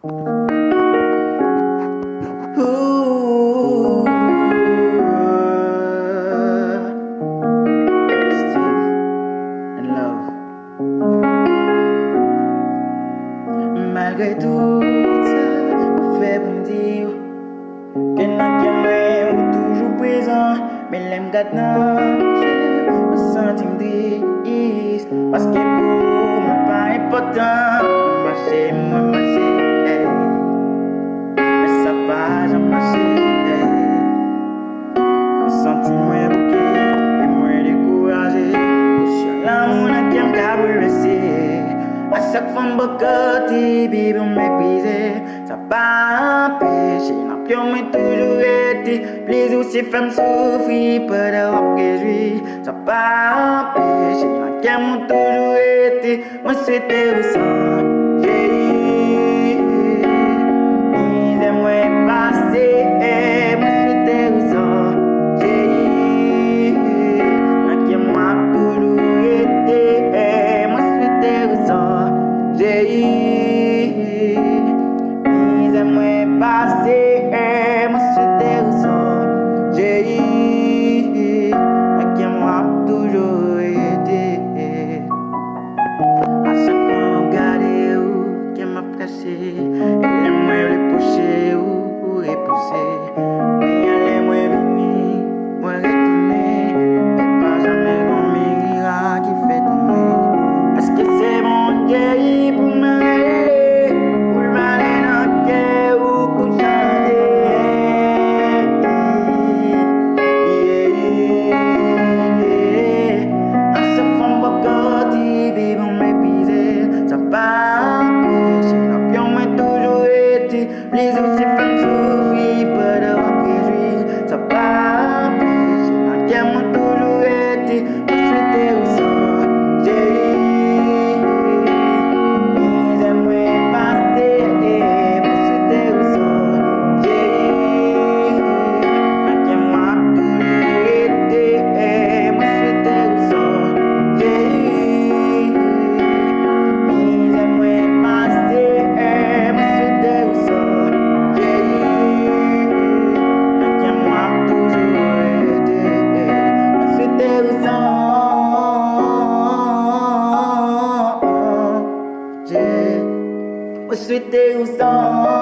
Ooh, Steve and Love. Malgré tout ça, on fait pour me dire que n'a qu'à moi ou toujours présent. Mais l'aime maintenant, je me sens triste parce que pour moi pas important. Marcher, moi marcher, mais ça va jamais marcher. Me sentir moins bouqué et moins découragé. Sur l'amour n'a qu'à me bouleverser. À chaque fois que bébé on méprisé, ça pas empêché. N'a plus toujours été plaisir si femme souffrir pas d'avoir réjoui. Ça pas empêché. N'a qu'à toujours été moi c'était au sang. Ils aimeraient passer, moi c'était au sang. N'a qu'à moi toujours été, moi c'était au sang. Ils aimeraient passer, moi c'était au sang. N'a qu'à moi toujours été. À chaque fois regarder où qu'elle m'a caché, elle aimerait le pousser ou repousser. Mais elle aimerait venir, moi retourner. Mais pas jamais qu'on m'ira qui fait tomber. Est-ce que c'est mon Dieu pour m'aider, pour m'aller dans le cœur ou pour changer? À chaque fois que tu vis, on m'épuise. Ça pas empêché, n'a plus toujours été. Les aussi femmes souffrir, pas d'avoir préjugé. Ça pas empêché, n'a toujours été. Moi c'était au sang, ils aimeraient passer, moi c'était au sang, n'a toujours été. Moi c'était au sang, ils aimeraient passer, moi c'était au sang, n'a toujours été. Moi c'était au sang, moi c'était au sang.